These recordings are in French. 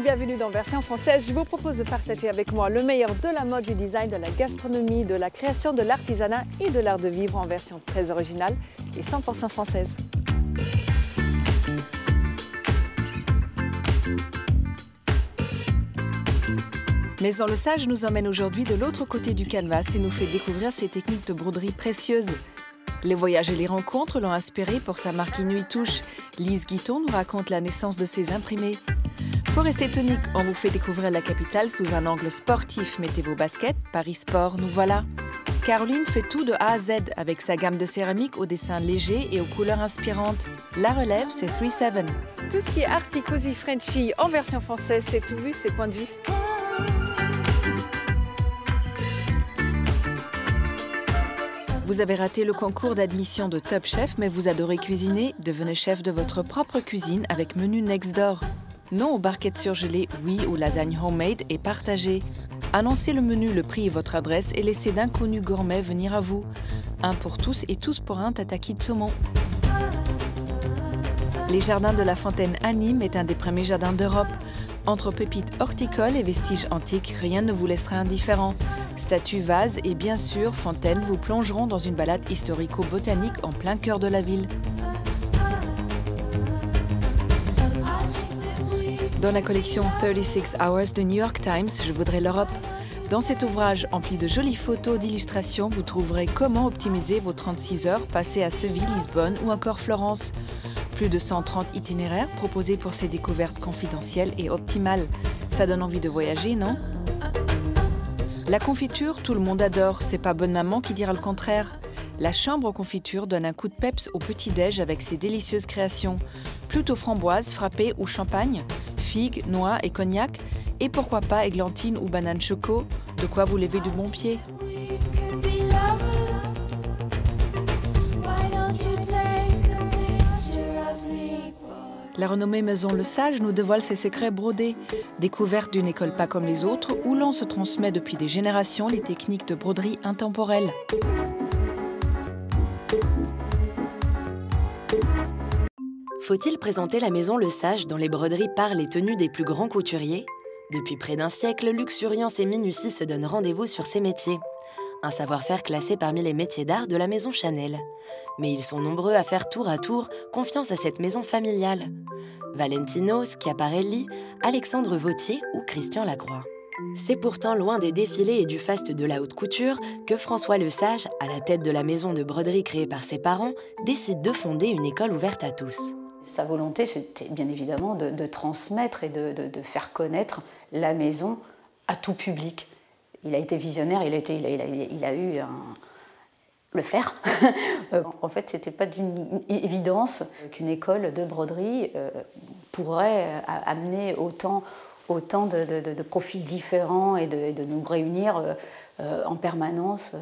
bienvenue dans Version Française. Je vous propose de partager avec moi le meilleur de la mode, du design, de la gastronomie, de la création, de l'artisanat et de l'art de vivre en version très originale et 100% française. Maison Le Sage nous emmène aujourd'hui de l'autre côté du canvas et nous fait découvrir ses techniques de broderie précieuses. Les voyages et les rencontres l'ont inspiré pour sa marque Inuit Touche. Lise Guiton nous raconte la naissance de ses imprimés. Pour rester tonique, on vous fait découvrir la capitale sous un angle sportif. Mettez vos baskets, Paris Sport, nous voilà. Caroline fait tout de A à Z avec sa gamme de céramique aux dessins légers et aux couleurs inspirantes. La relève, c'est 3-7. Tout ce qui est arty, cozy, Frenchy en version française, c'est tout vu, c'est point de vue. Vous avez raté le concours d'admission de Top Chef, mais vous adorez cuisiner? Devenez chef de votre propre cuisine avec Menu Next Door. Non aux barquettes surgelées, oui aux lasagnes homemade et partagées. Annoncez le menu, le prix et votre adresse et laissez d'inconnus gourmets venir à vous. Un pour tous et tous pour un tataki de saumon. Les jardins de la Fontaine à Nîmes est un des premiers jardins d'Europe. Entre pépites horticoles et vestiges antiques, rien ne vous laissera indifférent. Statues, vases et bien sûr fontaines vous plongeront dans une balade historico-botanique en plein cœur de la ville. Dans la collection 36 Hours de New York Times, je voudrais l'Europe. Dans cet ouvrage empli de jolies photos d'illustrations, vous trouverez comment optimiser vos 36 heures passées à Seville, Lisbonne ou encore Florence. Plus de 130 itinéraires proposés pour ces découvertes confidentielles et optimales. Ça donne envie de voyager, non? La confiture, tout le monde adore, c'est pas bonne maman qui dira le contraire. La chambre aux confitures donne un coup de peps au petit-déj avec ses délicieuses créations. Plutôt framboise, frappée ou champagne, figues, noix et cognac, et pourquoi pas églantine ou banane choco, de quoi vous lever du bon pied. La renommée Maison Le Sage nous dévoile ses secrets brodés. Découverte d'une école pas comme les autres, où l'on se transmet depuis des générations les techniques de broderie intemporelle. Faut-il présenter la Maison Le Sage dont les broderies parlent les tenues des plus grands couturiers? Depuis près d'un siècle, luxuriance et minutie se donnent rendez-vous sur ces métiers. Un savoir-faire classé parmi les métiers d'art de la maison Chanel. Mais ils sont nombreux à faire tour à tour confiance à cette maison familiale. Valentino, Schiaparelli, Alexandre Vauthier ou Christian Lacroix. C'est pourtant loin des défilés et du faste de la haute couture que François Le Sage, à la tête de la maison de broderie créée par ses parents, décide de fonder une école ouverte à tous. Sa volonté, c'était bien évidemment de transmettre et de faire connaître la maison à tout public. Il a été visionnaire, il a eu le flair. En fait, ce n'était pas d'une évidence qu'une école de broderie pourrait amener autant de profils différents et de nous réunir en permanence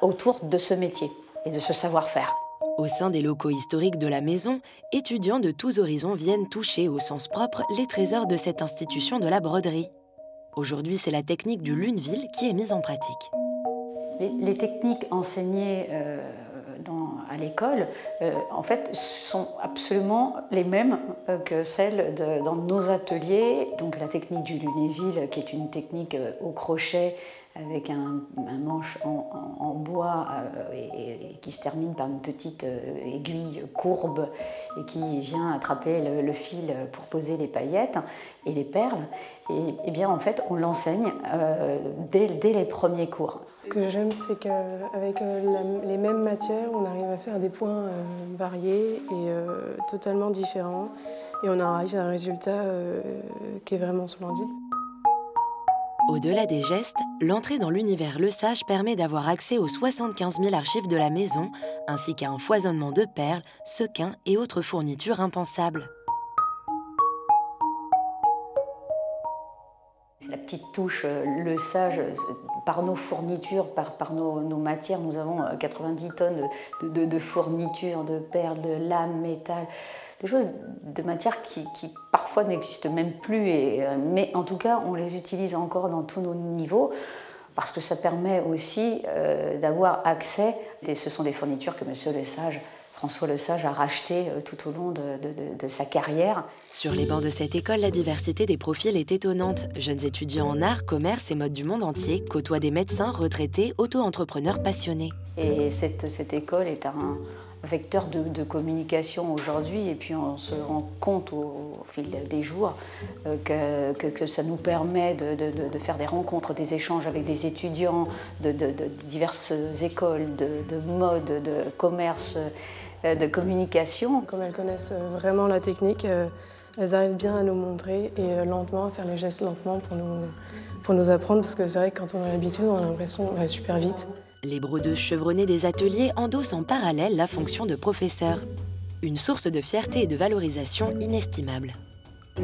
autour de ce métier et de ce savoir-faire. Au sein des locaux historiques de la maison, étudiants de tous horizons viennent toucher au sens propre les trésors de cette institution de la broderie. Aujourd'hui, c'est la technique du Lunéville qui est mise en pratique. Les techniques enseignées à l'école, en fait, sont absolument les mêmes que celles dans nos ateliers. Donc la technique du Lunéville, qui est une technique au crochet avec un manche en bois et qui se termine par une petite aiguille courbe et qui vient attraper le fil pour poser les paillettes et les perles. Et bien en fait, on l'enseigne dès les premiers cours. Ce que j'aime, c'est qu'avec les mêmes matières, on arrive à faire des points variés et totalement différents. Et on arrive à un résultat qui est vraiment splendide. Au-delà des gestes, l'entrée dans l'univers Le Sage permet d'avoir accès aux 75 000 archives de la maison, ainsi qu'à un foisonnement de perles, sequins et autres fournitures impensables. C'est la petite touche Le Sage. Par nos fournitures, par nos matières, nous avons 90 tonnes de fournitures, de perles, de lames, métal, de choses, de matières qui parfois n'existent même plus, mais en tout cas on les utilise encore dans tous nos niveaux parce que ça permet aussi d'avoir accès, et ce sont des fournitures que M. Le Sage François Lesage a racheté tout au long de sa carrière. Sur les bancs de cette école, la diversité des profils est étonnante. Jeunes étudiants en art, commerce et mode du monde entier côtoient des médecins, retraités, auto-entrepreneurs passionnés. Et cette école est un vecteur de communication aujourd'hui, et puis on se rend compte au fil des jours que ça nous permet de faire des rencontres, des échanges avec des étudiants de diverses écoles, de mode, de commerce, de communication. Comme elles connaissent vraiment la technique, elles arrivent bien à nous montrer et lentement, à faire les gestes lentement pour nous apprendre, parce que c'est vrai que quand on a l'habitude, on a l'impression qu'on va super vite. Les brodeuses chevronnées des ateliers endossent en parallèle la fonction de professeur. Une source de fierté et de valorisation inestimable.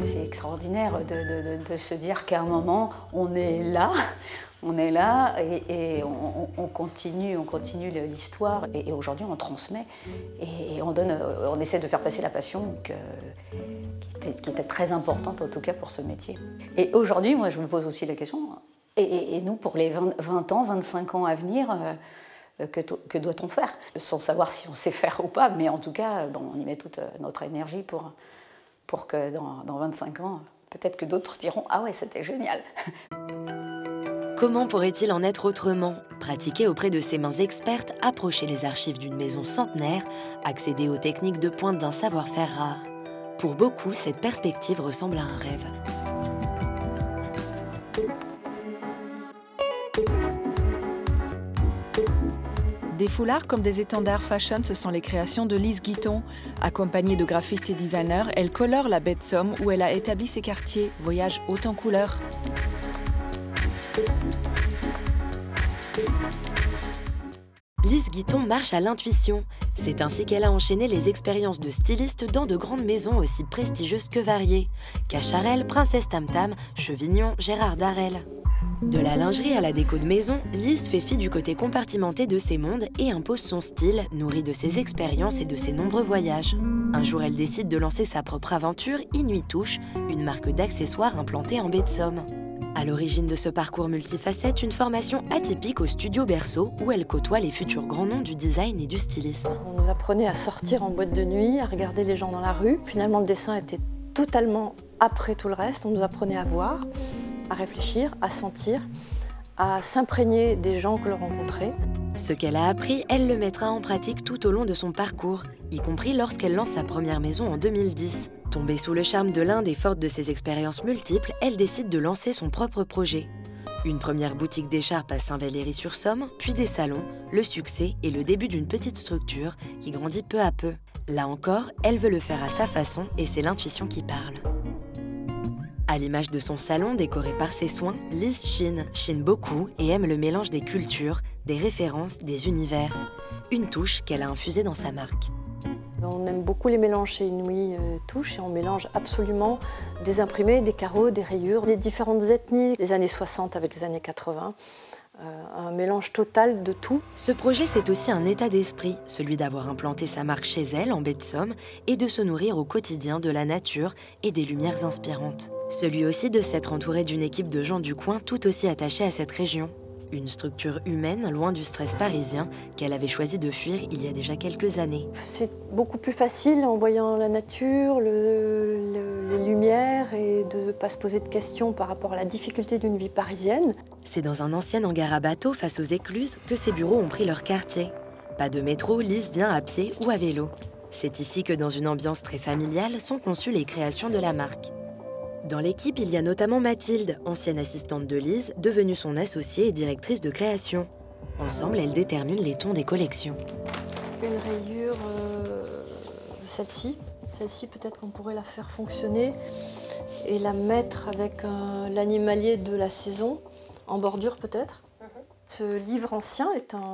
C'est extraordinaire de se dire qu'à un moment, on est là et on continue l'histoire. Et aujourd'hui, on transmet et on essaie de faire passer la passion qui était très importante, en tout cas pour ce métier. Et aujourd'hui, moi, je me pose aussi la question, et nous, pour les 20 ans, 25 ans à venir, que doit-on faire? Sans savoir si on sait faire ou pas, mais en tout cas, on y met toute notre énergie pour que dans 25 ans, peut-être que d'autres diront « Ah ouais, c'était génial !» Comment pourrait-il en être autrement? Pratiquer auprès de ses mains expertes, approcher les archives d'une maison centenaire, accéder aux techniques de pointe d'un savoir-faire rare. Pour beaucoup, cette perspective ressemble à un rêve. Des foulards comme des étendards fashion, ce sont les créations de Lise Guiton. Accompagnée de graphistes et designers, elle colore la baie de Somme où elle a établi ses quartiers. Voyage haut en couleurs. Lise Guiton marche à l'intuition. C'est ainsi qu'elle a enchaîné les expériences de styliste dans de grandes maisons aussi prestigieuses que variées. Cacharel, Princesse Tam Tam, Chevignon, Gérard Darel. De la lingerie à la déco de maison, Lise fait fi du côté compartimenté de ses mondes et impose son style, nourri de ses expériences et de ses nombreux voyages. Un jour, elle décide de lancer sa propre aventure, Inuit Touche, une marque d'accessoires implantée en baie de Somme. À l'origine de ce parcours multifacette, une formation atypique au studio Berceau, où elle côtoie les futurs grands noms du design et du stylisme. On nous apprenait à sortir en boîte de nuit, à regarder les gens dans la rue. Finalement, le dessin était totalement après tout le reste. On nous apprenait à voir, à réfléchir, à sentir, à s'imprégner des gens que l'on rencontrait. Ce qu'elle a appris, elle le mettra en pratique tout au long de son parcours, y compris lorsqu'elle lance sa première maison en 2010. Tombée sous le charme de l'Inde et forte de ses expériences multiples, elle décide de lancer son propre projet. Une première boutique d'écharpes à Saint-Valery-sur-Somme, puis des salons, le succès et le début d'une petite structure qui grandit peu à peu. Là encore, elle veut le faire à sa façon et c'est l'intuition qui parle. À l'image de son salon décoré par ses soins, Lise chine beaucoup et aime le mélange des cultures, des références, des univers. Une touche qu'elle a infusée dans sa marque. On aime beaucoup les mélanges chez Inuit Touche et on mélange absolument des imprimés, des carreaux, des rayures, les différentes ethnies, les années 60 avec les années 80, un mélange total de tout. Ce projet, c'est aussi un état d'esprit, celui d'avoir implanté sa marque chez elle, en baie de Somme, et de se nourrir au quotidien de la nature et des lumières inspirantes. Celui aussi de s'être entouré d'une équipe de gens du coin tout aussi attachés à cette région. Une structure humaine, loin du stress parisien, qu'elle avait choisi de fuir il y a déjà quelques années. C'est beaucoup plus facile en voyant la nature, les lumières et de ne pas se poser de questions par rapport à la difficulté d'une vie parisienne. C'est dans un ancien hangar à bateaux face aux écluses que ces bureaux ont pris leur quartier. Pas de métro, Lise vient à pied ou à vélo. C'est ici que dans une ambiance très familiale sont conçues les créations de la marque. Dans l'équipe, il y a notamment Mathilde, ancienne assistante de Lise, devenue son associée et directrice de création. Ensemble, elles déterminent les tons des collections. Une rayure, celle-ci. Celle-ci, peut-être qu'on pourrait la faire fonctionner et la mettre avec l'animalier de la saison, en bordure peut-être. Ce livre ancien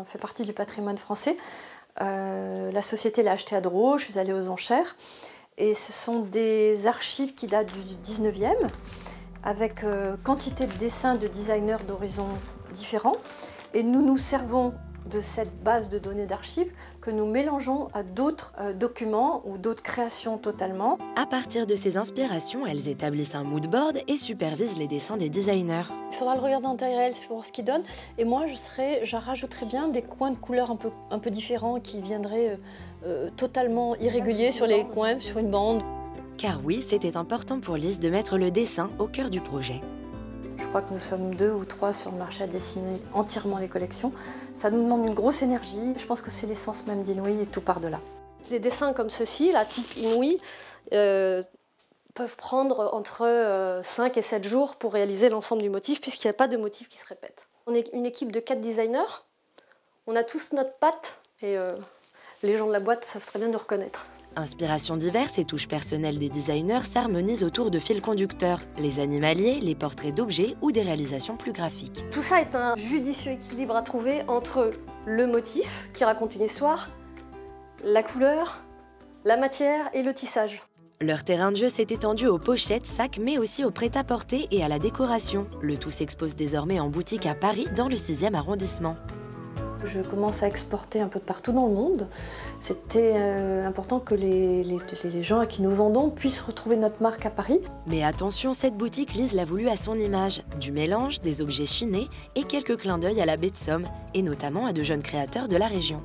fait partie du patrimoine français. La société l'a acheté à Drouot, je suis allée aux enchères. Et ce sont des archives qui datent du 19e, avec quantité de dessins de designers d'horizons différents. Et nous nous servons de cette base de données d'archives que nous mélangeons à d'autres documents ou d'autres créations totalement. À partir de ces inspirations, elles établissent un mood board et supervisent les dessins des designers. Il faudra le regarder en taille réelle pour voir ce qu'il donne. Et moi, je rajouterais bien des coins de couleurs un peu différents qui viendraient totalement irréguliers sur les coins, sur une bande. Car oui, c'était important pour Lise de mettre le dessin au cœur du projet. Je crois que nous sommes 2 ou 3 sur le marché à dessiner entièrement les collections. Ça nous demande une grosse énergie. Je pense que c'est l'essence même d'Inouï et tout par-delà. Des dessins comme ceux-ci, la type Inouï, peuvent prendre entre 5 et 7 jours pour réaliser l'ensemble du motif, puisqu'il n'y a pas de motif qui se répète. On est une équipe de 4 designers. On a tous notre patte et les gens de la boîte savent très bien nous reconnaître. Inspirations diverses et touches personnelles des designers s'harmonisent autour de fils conducteurs, les animaliers, les portraits d'objets ou des réalisations plus graphiques. Tout ça est un judicieux équilibre à trouver entre le motif, qui raconte une histoire, la couleur, la matière et le tissage. Leur terrain de jeu s'est étendu aux pochettes, sacs, mais aussi au prêt-à-porter et à la décoration. Le tout s'expose désormais en boutique à Paris, dans le 6e arrondissement. Je commence à exporter un peu de partout dans le monde. C'était important que les gens à qui nous vendons puissent retrouver notre marque à Paris. Mais attention, cette boutique, Lise l'a voulu à son image. Du mélange, des objets chinés et quelques clins d'œil à la baie de Somme, et notamment à de jeunes créateurs de la région.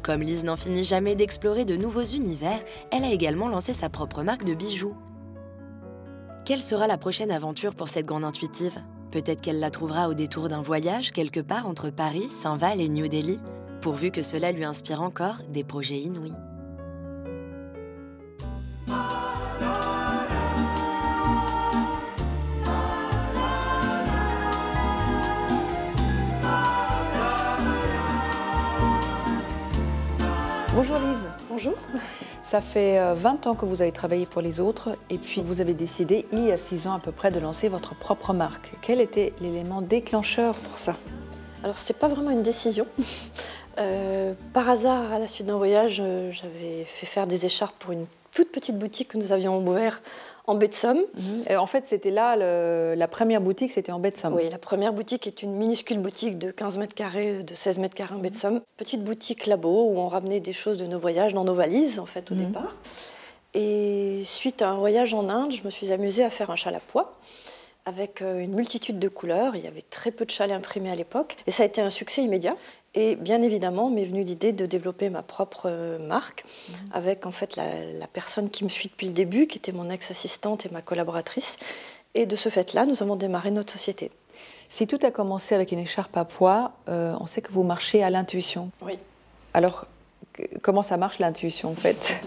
Comme Lise n'en finit jamais d'explorer de nouveaux univers, elle a également lancé sa propre marque de bijoux. Quelle sera la prochaine aventure pour cette grande intuitive ? Peut-être qu'elle la trouvera au détour d'un voyage quelque part entre Paris, Saint-Val et New Delhi, pourvu que cela lui inspire encore des projets inouïs. Bonjour Lise. Bonjour. Ça fait 20 ans que vous avez travaillé pour les autres et puis vous avez décidé, il y a 6 ans à peu près, de lancer votre propre marque. Quel était l'élément déclencheur pour ça? Alors, ce n'était pas vraiment une décision. Par hasard, à la suite d'un voyage, j'avais fait faire des écharpes pour une toute petite boutique que nous avions ouverte en baie de Somme. En fait, c'était là, la première boutique, c'était en baie de Somme. Oui, la première boutique est une minuscule boutique de 15 mètres carrés, de 16 mètres carrés en baie de Somme. Petite boutique labo où on ramenait des choses de nos voyages dans nos valises, en fait, au départ. Et suite à un voyage en Inde, je me suis amusée à faire un châle à pois avec une multitude de couleurs. Il y avait très peu de châles imprimés à l'époque. Et ça a été un succès immédiat. Et bien évidemment, m'est venue l'idée de développer ma propre marque avec en fait la personne qui me suit depuis le début, qui était mon ex-assistante et ma collaboratrice. Et de ce fait-là, nous avons démarré notre société. Si tout a commencé avec une écharpe à pois, on sait que vous marchez à l'intuition. Oui. Alors, comment ça marche l'intuition en fait?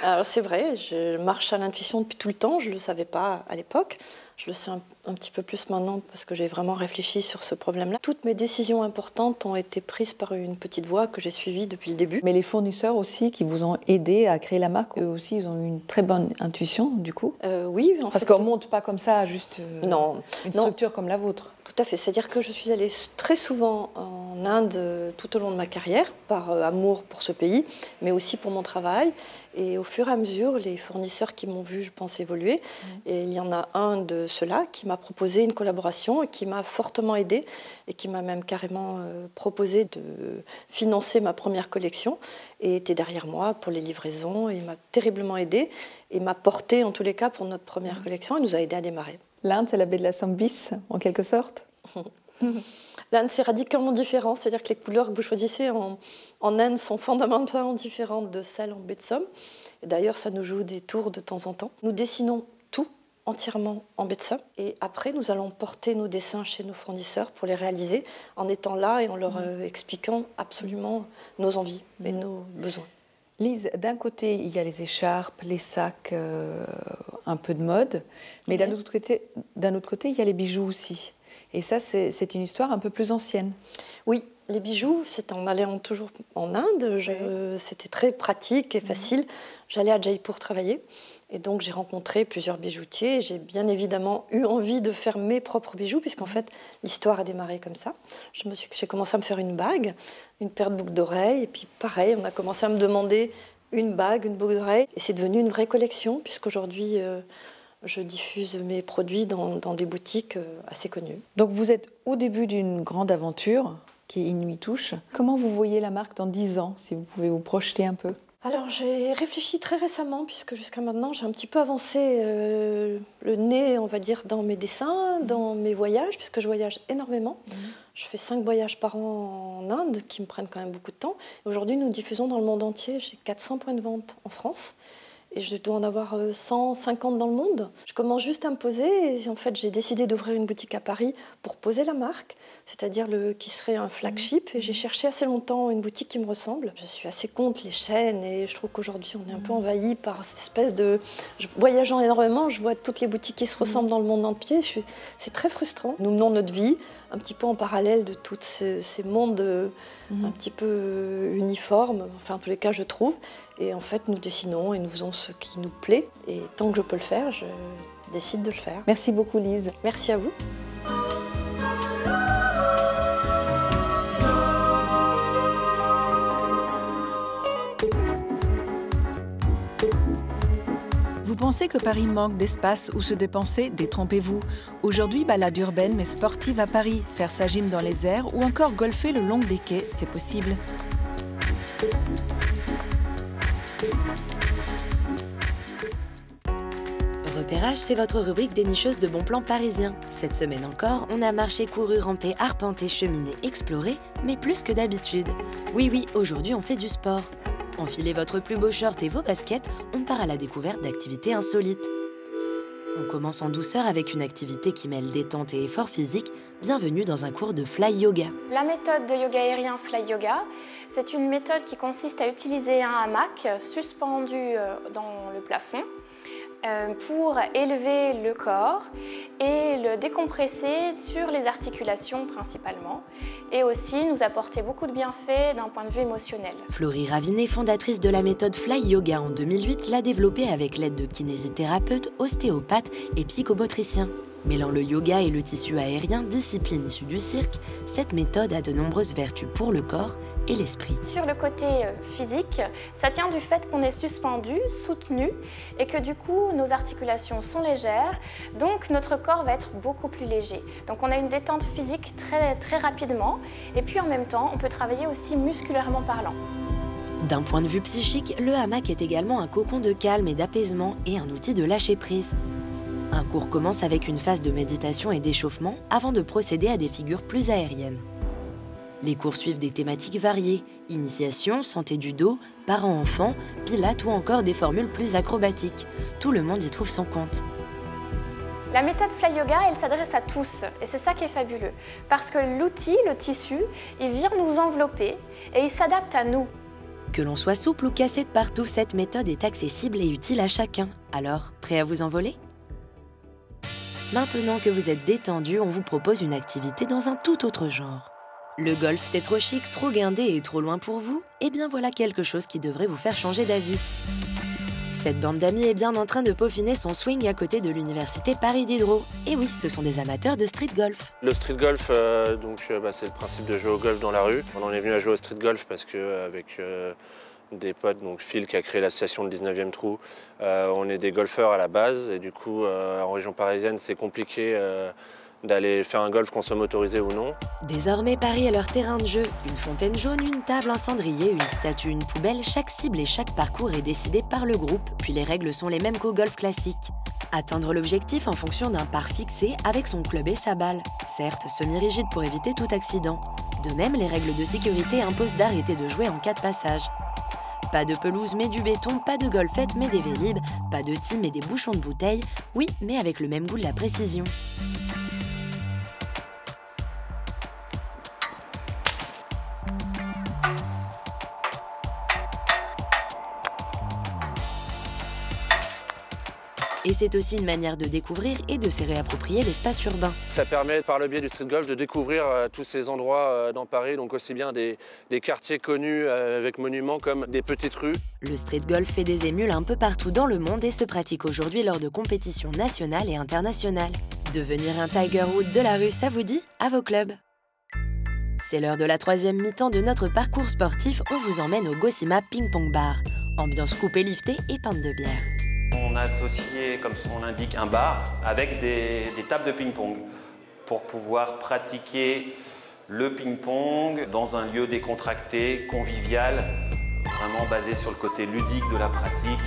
Alors c'est vrai, je marche à l'intuition depuis tout le temps, je ne le savais pas à l'époque. Je le sais un petit peu plus maintenant parce que j'ai vraiment réfléchi sur ce problème-là. Toutes mes décisions importantes ont été prises par une petite voie que j'ai suivie depuis le début. Mais les fournisseurs aussi qui vous ont aidé à créer la marque, eux aussi, ils ont eu une très bonne intuition du coup? Oui. Parce qu'on ne monte pas comme ça, juste une structure comme la vôtre. Tout à fait, c'est-à-dire que je suis allée très souvent en Inde tout au long de ma carrière, par amour pour ce pays, mais aussi pour mon travail. Et au fur et à mesure, les fournisseurs qui m'ont vu, je pense, évoluer, et il y en a un de ceux-là qui m'a proposé une collaboration et qui m'a fortement aidée et qui m'a même carrément proposé de financer ma première collection et était derrière moi pour les livraisons et m'a terriblement aidée et m'a portée en tous les cas pour notre première collection et nous a aidés à démarrer. L'Inde, c'est la baie de la Somme bis, en quelque sorte? L'Inde, c'est radicalement différent, c'est-à-dire que les couleurs que vous choisissez en Inde sont fondamentalement différentes de celles en baie de Somme. Et d'ailleurs, ça nous joue des tours de temps en temps. Nous dessinons tout entièrement en baie de Somme. Et après, nous allons porter nos dessins chez nos fournisseurs pour les réaliser en étant là et en leur expliquant absolument nos envies et nos besoins. Lise, d'un côté, il y a les écharpes, les sacs, un peu de mode, mais d'un autre côté, il y a les bijoux aussi. Et ça, c'est une histoire un peu plus ancienne. Oui, les bijoux, c'est en allant toujours en Inde. C'était très pratique et facile. J'allais à Jaipur travailler. Et donc, j'ai rencontré plusieurs bijoutiers. J'ai bien évidemment eu envie de faire mes propres bijoux, puisqu'en fait, l'histoire a démarré comme ça. J'ai commencé à me faire une bague, une paire de boucles d'oreilles. Et puis, pareil, on a commencé à me demander une bague, une boucle d'oreille. Et c'est devenu une vraie collection, puisqu'aujourd'hui, je diffuse mes produits dans des boutiques assez connues. Donc, vous êtes au début d'une grande aventure. qui est Inuit Touche. Comment vous voyez la marque dans 10 ans, si vous pouvez vous projeter un peu? Alors j'ai réfléchi très récemment, puisque jusqu'à maintenant j'ai un petit peu avancé le nez, on va dire, dans mes dessins, dans mes voyages, puisque je voyage énormément. Je fais 5 voyages par an en Inde, qui me prennent quand même beaucoup de temps. Aujourd'hui, nous diffusons dans le monde entier. J'ai 400 points de vente en France. Et je dois en avoir 150 dans le monde. Je commence juste à me poser et en fait j'ai décidé d'ouvrir une boutique à Paris pour poser la marque, c'est-à-dire qui serait un flagship. Et j'ai cherché assez longtemps une boutique qui me ressemble. Je suis assez contre les chaînes et je trouve qu'aujourd'hui on est un peu envahi par cette espèce de... Voyageant énormément, je vois toutes les boutiques qui se ressemblent dans le monde entier. C'est très frustrant. Nous menons notre vie un petit peu en parallèle de tous ces mondes un petit peu uniformes, enfin en tous les cas je trouve. Et en fait, nous dessinons et nous faisons ce qui nous plaît. Et tant que je peux le faire, je décide de le faire. Merci beaucoup, Lise. Merci à vous. Vous pensez que Paris manque d'espace où se dépenser? Détrompez-vous. Aujourd'hui, balade urbaine mais sportive à Paris, faire sa gym dans les airs ou encore golfer le long des quais, c'est possible. Repérage, c'est votre rubrique dénicheuse de bons plans parisiens. Cette semaine encore, on a marché, couru, rampé, arpenté, cheminé, exploré, mais plus que d'habitude. Oui, aujourd'hui on fait du sport. Enfilez votre plus beau short et vos baskets, on part à la découverte d'activités insolites. On commence en douceur avec une activité qui mêle détente et effort physique. Bienvenue dans un cours de Fly Yoga. La méthode de yoga aérien Fly Yoga, c'est une méthode qui consiste à utiliser un hamac suspendu dans le plafond pour élever le corps et le décompresser sur les articulations principalement et aussi nous apporter beaucoup de bienfaits d'un point de vue émotionnel. Florie Ravinet, fondatrice de la méthode Fly Yoga en 2008, l'a développée avec l'aide de kinésithérapeutes, ostéopathes et psychomotriciens. Mêlant le yoga et le tissu aérien, discipline issue du cirque, cette méthode a de nombreuses vertus pour le corps et l'esprit. Sur le côté physique, ça tient du fait qu'on est suspendu, soutenu et que du coup nos articulations sont légères, donc notre corps va être beaucoup plus léger. Donc on a une détente physique très rapidement et puis en même temps on peut travailler aussi musculairement parlant. D'un point de vue psychique, le hamac est également un cocon de calme et d'apaisement et un outil de lâcher prise. Un cours commence avec une phase de méditation et d'échauffement avant de procéder à des figures plus aériennes. Les cours suivent des thématiques variées, initiation, santé du dos, parents-enfants, pilates ou encore des formules plus acrobatiques. Tout le monde y trouve son compte. La méthode Fly Yoga, elle s'adresse à tous et c'est ça qui est fabuleux. Parce que l'outil, le tissu, il vient nous envelopper et il s'adapte à nous. Que l'on soit souple ou cassé de partout, cette méthode est accessible et utile à chacun. Alors, prêt à vous envoler ? Maintenant que vous êtes détendu, on vous propose une activité dans un tout autre genre. Le golf, c'est trop chic, trop guindé et trop loin pour vous? Eh bien voilà quelque chose qui devrait vous faire changer d'avis. Cette bande d'amis est bien en train de peaufiner son swing à côté de l'université Paris Diderot. Et oui, ce sont des amateurs de street golf. Le street golf, c'est le principe de jouer au golf dans la rue. On en est venu à jouer au street golf parce qu'avec des potes, donc Phil qui a créé l'association de 19e Trou, on est des golfeurs à la base et du coup en région parisienne c'est compliqué d'aller faire un golf qu'on soit motorisé ou non. Désormais, Paris est leur terrain de jeu. Une fontaine jaune, une table, un cendrier, une statue, une poubelle, chaque cible et chaque parcours est décidé par le groupe, puis les règles sont les mêmes qu'au golf classique. Atteindre l'objectif en fonction d'un par fixé avec son club et sa balle, certes semi-rigide pour éviter tout accident. De même, les règles de sécurité imposent d'arrêter de jouer en cas de passage. Pas de pelouse mais du béton, pas de golfette mais des vélib, pas de tee mais des bouchons de bouteille, oui, mais avec le même goût de la précision. Et c'est aussi une manière de découvrir et de se réapproprier l'espace urbain. Ça permet par le biais du street golf de découvrir tous ces endroits dans Paris, donc aussi bien des quartiers connus avec monuments comme des petites rues. Le street golf fait des émules un peu partout dans le monde et se pratique aujourd'hui lors de compétitions nationales et internationales. Devenir un Tiger Woods de la rue, ça vous dit? À vos clubs! C'est l'heure de la troisième mi-temps de notre parcours sportif. On vous emmène au Gosima Ping Pong Bar. Ambiance coupée liftée et pinte de bière. On a associé, comme son nom l'indique, un bar avec des tables de ping-pong pour pouvoir pratiquer le ping-pong dans un lieu décontracté, convivial, vraiment basé sur le côté ludique de la pratique,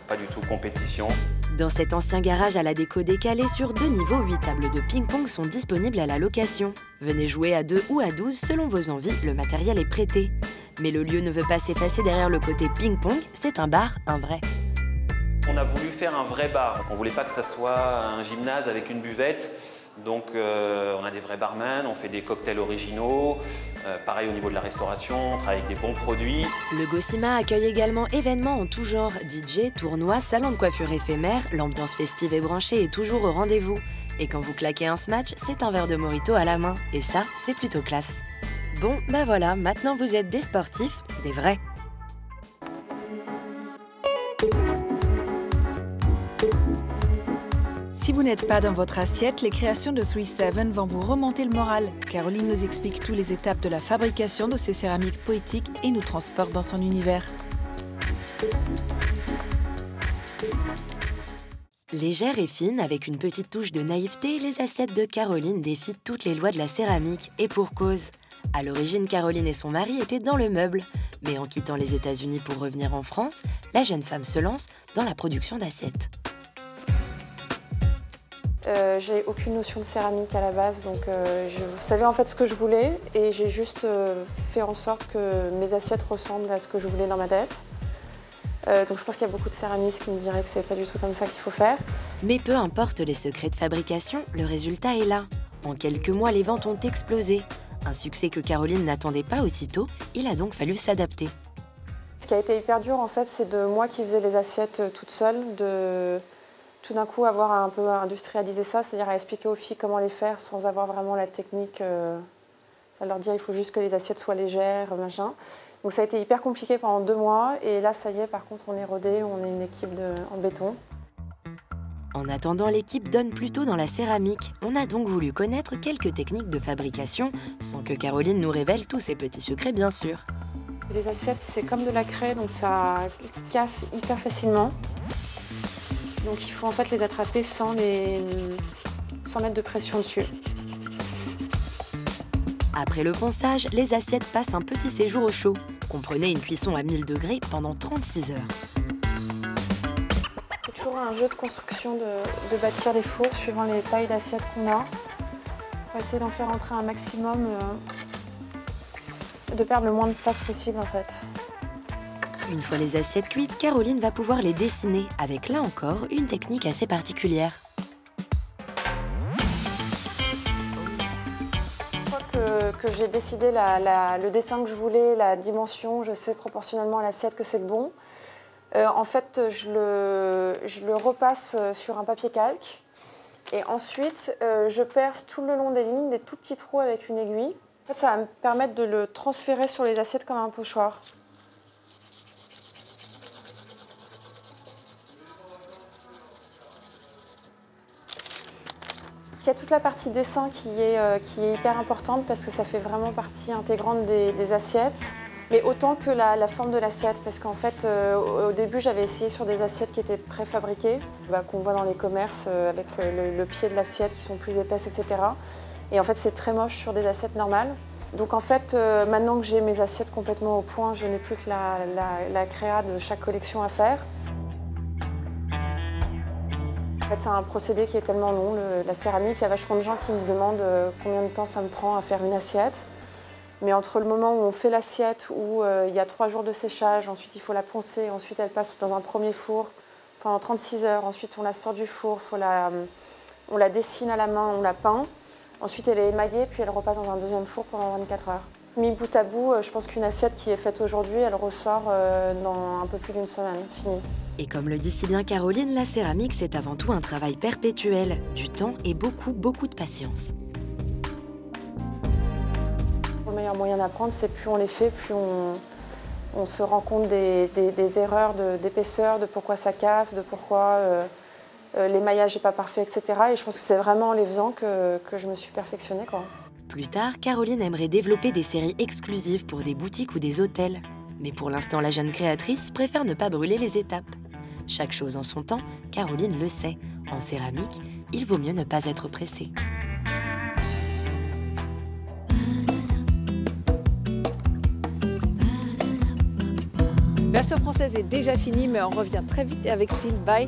pas du tout compétition. Dans cet ancien garage à la déco décalée, sur 2 niveaux, 8 tables de ping-pong sont disponibles à la location. Venez jouer à 2 ou à 12 selon vos envies, le matériel est prêté. Mais le lieu ne veut pas s'effacer derrière le côté ping-pong, c'est un bar, un vrai. On a voulu faire un vrai bar. On ne voulait pas que ça soit un gymnase avec une buvette. Donc on a des vrais barmen, on fait des cocktails originaux. Pareil au niveau de la restauration, on travaille avec des bons produits. Le Gossima accueille également événements en tout genre. DJ, tournois, salon de coiffure éphémère, l'ambiance festive et branchée est toujours au rendez-vous. Et quand vous claquez un smash, c'est un verre de mojito à la main. Et ça, c'est plutôt classe. Bon, bah voilà, maintenant vous êtes des sportifs, des vrais. Si vous n'êtes pas dans votre assiette, les créations de 3-7 vont vous remonter le moral. Caroline nous explique toutes les étapes de la fabrication de ces céramiques poétiques et nous transporte dans son univers. Légère et fine, avec une petite touche de naïveté, les assiettes de Caroline défient toutes les lois de la céramique, et pour cause. À l'origine, Caroline et son mari étaient dans le meuble, mais en quittant les États-Unis pour revenir en France, la jeune femme se lance dans la production d'assiettes. J'ai aucune notion de céramique à la base, donc je savais en fait ce que je voulais et j'ai juste fait en sorte que mes assiettes ressemblent à ce que je voulais dans ma tête. Donc je pense qu'il y a beaucoup de céramistes qui me diraient que c'est pas du tout comme ça qu'il faut faire. Mais peu importe les secrets de fabrication, le résultat est là. En quelques mois, les ventes ont explosé. Un succès que Caroline n'attendait pas aussitôt, il a donc fallu s'adapter. Ce qui a été hyper dur en fait, c'est de moi qui faisais les assiettes toute seule, de tout d'un coup avoir un peu industrialisé ça, c'est-à-dire à expliquer aux filles comment les faire sans avoir vraiment la technique, à leur dire il faut juste que les assiettes soient légères, machin. Donc ça a été hyper compliqué pendant 2 mois et là ça y est, par contre on est rodé, on est une équipe en béton. En attendant, l'équipe donne plutôt dans la céramique. On a donc voulu connaître quelques techniques de fabrication, sans que Caroline nous révèle tous ses petits secrets bien sûr. Les assiettes c'est comme de la craie, donc ça casse hyper facilement. Donc il faut en fait les attraper sans mettre de pression dessus. Après le ponçage, les assiettes passent un petit séjour au chaud. Comprenez une cuisson à 1000 degrés pendant 36 heures. C'est toujours un jeu de construction de bâtir les fours suivant les tailles d'assiettes qu'on a. On va essayer d'en faire entrer un maximum, de perdre le moins de place possible en fait. Une fois les assiettes cuites, Caroline va pouvoir les dessiner, avec là encore une technique assez particulière. Une fois que j'ai décidé le dessin que je voulais, la dimension, je sais proportionnellement à l'assiette que c'est le bon. En fait, je le repasse sur un papier calque et ensuite je perce tout le long des lignes des tout petits trous avec une aiguille. En fait, ça va me permettre de le transférer sur les assiettes comme un pochoir. Il y a toute la partie dessin qui est hyper importante parce que ça fait vraiment partie intégrante des assiettes, mais autant que la forme de l'assiette, parce qu'en fait, au début, j'avais essayé sur des assiettes qui étaient préfabriquées, qu'on voit dans les commerces avec le pied de l'assiette qui sont plus épaisses, etc. Et en fait, c'est très moche sur des assiettes normales. Donc en fait, maintenant que j'ai mes assiettes complètement au point, je n'ai plus que la créa de chaque collection à faire. En fait, c'est un procédé qui est tellement long, la céramique. Il y a vachement de gens qui me demandent combien de temps ça me prend à faire une assiette. Mais entre le moment où on fait l'assiette, où il y a 3 jours de séchage, ensuite il faut la poncer, ensuite elle passe dans un premier four pendant 36 heures, ensuite on la sort du four, on la dessine à la main, on la peint, ensuite elle est émaillée, puis elle repasse dans un deuxième four pendant 24 heures. Mis bout à bout, je pense qu'une assiette qui est faite aujourd'hui, elle ressort dans un peu plus d'1 semaine, finie. Et comme le dit si bien Caroline, la céramique, c'est avant tout un travail perpétuel, du temps et beaucoup de patience. Le meilleur moyen d'apprendre, c'est plus on les fait, plus on se rend compte des erreurs d'épaisseur, de pourquoi ça casse, de pourquoi l'émaillage n'est pas parfait, etc. Et je pense que c'est vraiment en les faisant que je me suis perfectionnée, quoi. Plus tard, Caroline aimerait développer des séries exclusives pour des boutiques ou des hôtels. Mais pour l'instant, la jeune créatrice préfère ne pas brûler les étapes. Chaque chose en son temps, Caroline le sait. En céramique, il vaut mieux ne pas être pressé. La sœur française est déjà finie, mais on revient très vite avec style. Bye!